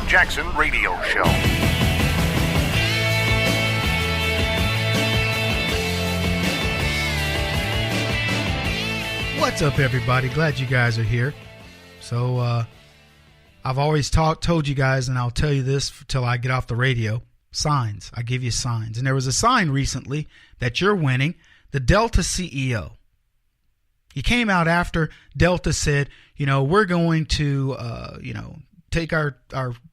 Jackson Radio Show. What's up, everybody? Glad you guys are here. So, I've always told you guys, and I'll tell you this till I get off the radio, signs. I give you signs. And there was a sign recently that you're winning, the Delta CEO. He came out after Delta said, we're going to, take our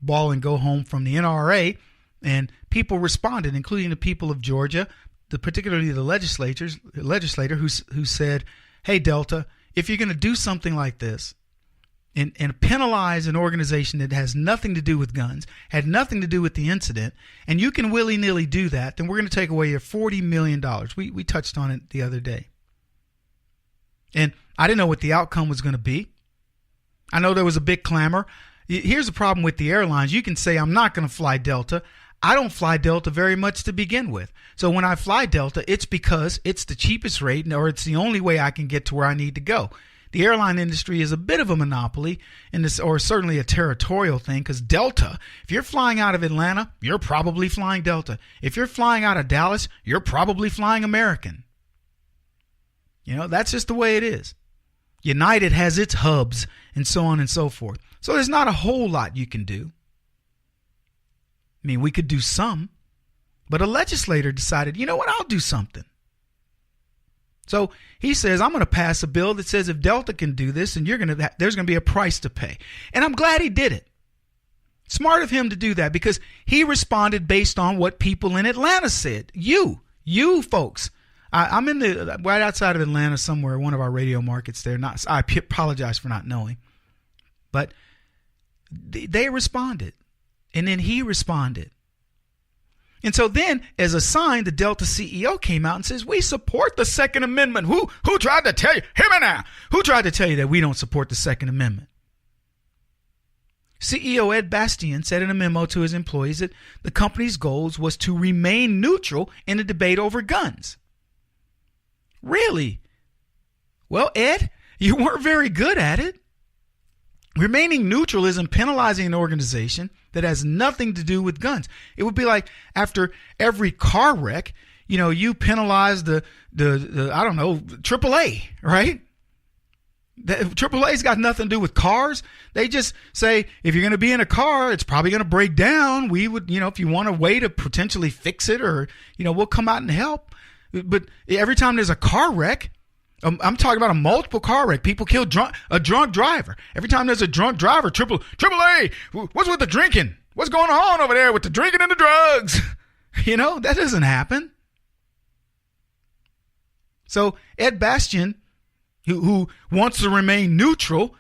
ball and go home from the NRA. And people responded, including the people of Georgia, particularly the legislator who said, hey, Delta, if you're going to do something like this and penalize an organization that has nothing to do with guns, had nothing to do with the incident, and you can willy-nilly do that, then we're going to take away your $40 million. We touched on it the other day. And I didn't know what the outcome was going to be. I know there was a big clamor. Here's the problem with the airlines. You can say, I'm not going to fly Delta. I don't fly Delta very much to begin with. So when I fly Delta, it's because it's the cheapest rate or it's the only way I can get to where I need to go. The airline industry is a bit of a monopoly in this, or certainly a territorial thing, because Delta, if you're flying out of Atlanta, you're probably flying Delta. If you're flying out of Dallas, you're probably flying American. That's just the way it is. United has its hubs and so on and so forth. So there's not a whole lot you can do. I mean, we could do some, but a legislator decided, you know what, I'll do something. So he says, I'm going to pass a bill that says if Delta can do this, and there's going to be a price to pay. And I'm glad he did it. Smart of him to do that, because he responded based on what people in Atlanta said. You folks. I'm in right outside of Atlanta somewhere, one of our radio markets there. I apologize for not knowing. But they responded. And then he responded. And so then, as a sign, the Delta CEO came out and says, we support the Second Amendment. Who tried to tell you? Hear me now. Who tried to tell you that we don't support the Second Amendment? CEO Ed Bastian said in a memo to his employees that the company's goals was to remain neutral in the debate over guns. Really? Well, Ed, you weren't very good at it. Remaining neutral isn't penalizing an organization that has nothing to do with guns. It would be like after every car wreck, you penalize the I don't know, AAA, right? AAA's got nothing to do with cars. They just say, if you're going to be in a car, it's probably going to break down. We would, if you want a way to potentially fix it, or, we'll come out and help. But every time there's a car wreck, I'm talking about a multiple car wreck. People kill a drunk driver. Every time there's a drunk driver, AAA, what's with the drinking? What's going on over there with the drinking and the drugs? That doesn't happen. So Ed Bastian, who wants to remain neutral,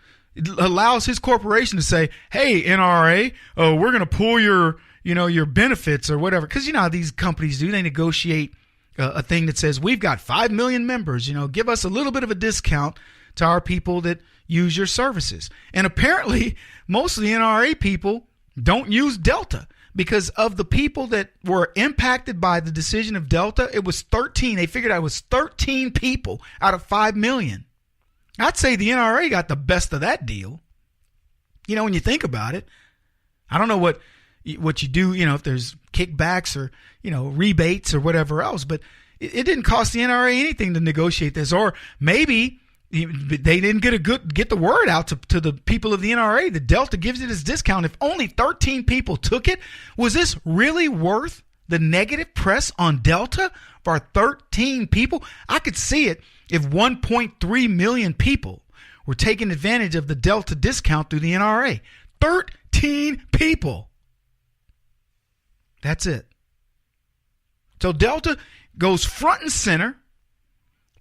allows his corporation to say, hey, NRA, we're going to pull your benefits or whatever. Because how these companies do. They negotiate a thing that says, we've got 5 million members, give us a little bit of a discount to our people that use your services. And apparently most of the NRA people don't use Delta, because of the people that were impacted by the decision of Delta, it was 13. They figured out it was 13 people out of 5 million. I'd say the NRA got the best of that deal. When you think about it, I don't know what you do, if there's kickbacks or, rebates or whatever else, but it didn't cost the NRA anything to negotiate this. Or maybe they didn't get the word out to the people of the NRA that Delta gives it as discount. If only 13 people took it, was this really worth the negative press on Delta for 13 people? I could see it if 1.3 million people were taking advantage of the Delta discount through the NRA. 13 people. That's it. So Delta goes front and center,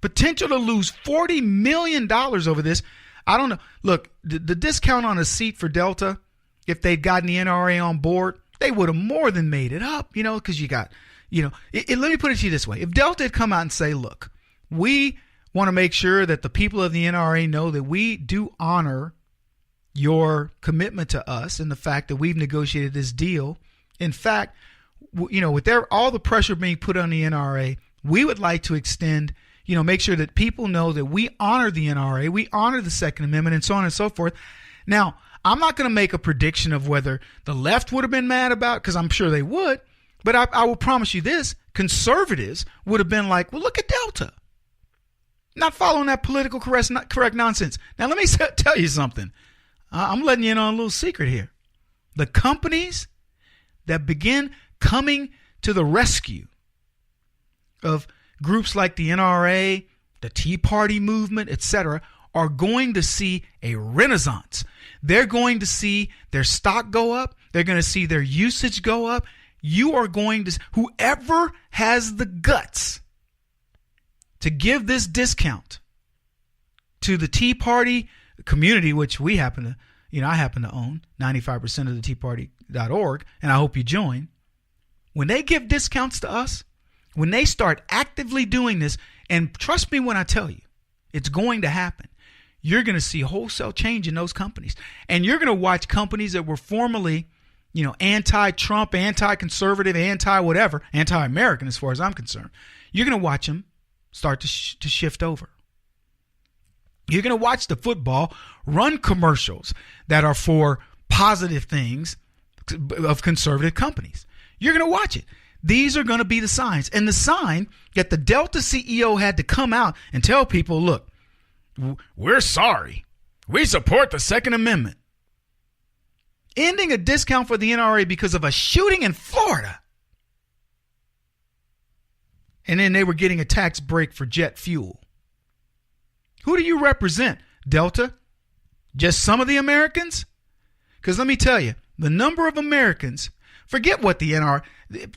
potential to lose $40 million over this. I don't know. Look, the discount on a seat for Delta, if they'd gotten the NRA on board, they would have more than made it up, because you got, let me put it to you this way. If Delta had come out and say, look, we want to make sure that the people of the NRA know that we do honor your commitment to us and the fact that we've negotiated this deal. In fact, with all the pressure being put on the NRA, we would like to extend, make sure that people know that we honor the NRA, we honor the Second Amendment, and so on and so forth. Now, I'm not going to make a prediction of whether the left would have been mad about it, because I'm sure they would. But I will promise you this, conservatives would have been like, well, look at Delta. Not following that political correct nonsense. Now, let me tell you something. I'm letting you in on a little secret here. The companies that begin coming to the rescue of groups like the NRA, the Tea Party movement, etc., are going to see a renaissance. They're going to see their stock go up. They're going to see their usage go up. You are going to, whoever has the guts to give this discount to the Tea Party community, which we happen to, I happen to own 95% of the teaparty.org, and I hope you join. When they give discounts to us, when they start actively doing this, and trust me when I tell you, it's going to happen. You're going to see wholesale change in those companies. And you're going to watch companies that were formerly, anti-Trump, anti-conservative, anti-whatever, anti-American as far as I'm concerned. You're going to watch them start to shift over. You're going to watch the football run commercials that are for positive things of conservative companies. You're going to watch it. These are going to be the signs. And the sign that the Delta CEO had to come out and tell people, look, we're sorry. We support the Second Amendment. Ending a discount for the NRA because of a shooting in Florida. And then they were getting a tax break for jet fuel. Who do you represent, Delta? Just some of the Americans? Because let me tell you, the number of Americans, forget what the NRA,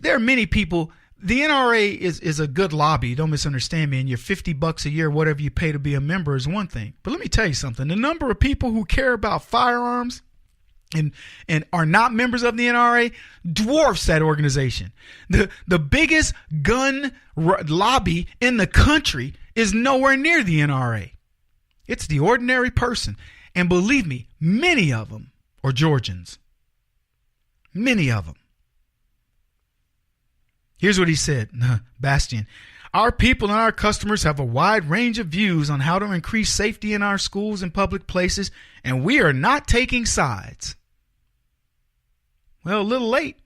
there are many people, the NRA is a good lobby, don't misunderstand me, and your $50 a year, whatever you pay to be a member is one thing. But let me tell you something, the number of people who care about firearms and are not members of the NRA dwarfs that organization. The biggest gun lobby in the country is nowhere near the NRA. It's the ordinary person. And believe me, many of them are Georgians. Many of them. Here's what he said, Bastian. Our people and our customers have a wide range of views on how to increase safety in our schools and public places, and we are not taking sides. Well, a little late,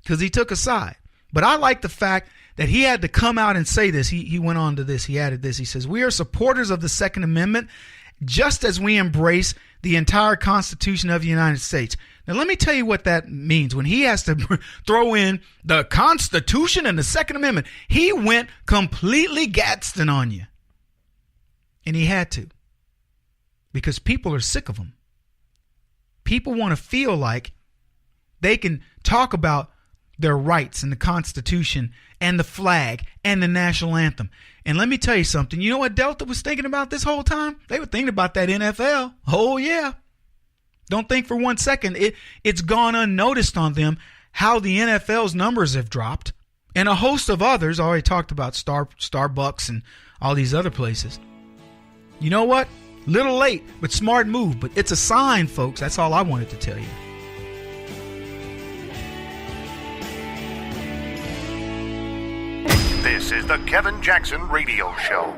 because he took a side. But I like the fact that he had to come out and say this. He went on to this. He added this. He says, we are supporters of the Second Amendment, just as we embrace the entire Constitution of the United States. Now, let me tell you what that means. When he has to throw in the Constitution and the Second Amendment, he went completely Gadsden on you. And he had to. Because people are sick of him. People want to feel like they can talk about their rights and the Constitution and the flag and the national anthem. And let me tell you something. You know what Delta was thinking about this whole time? They were thinking about that NFL. Oh, yeah. Don't think for 1 second. It's gone unnoticed on them how the NFL's numbers have dropped. And a host of others. I already talked about Starbucks and all these other places. You know what? Little late, but smart move. But it's a sign, folks. That's all I wanted to tell you. This is the Kevin Jackson Radio Show.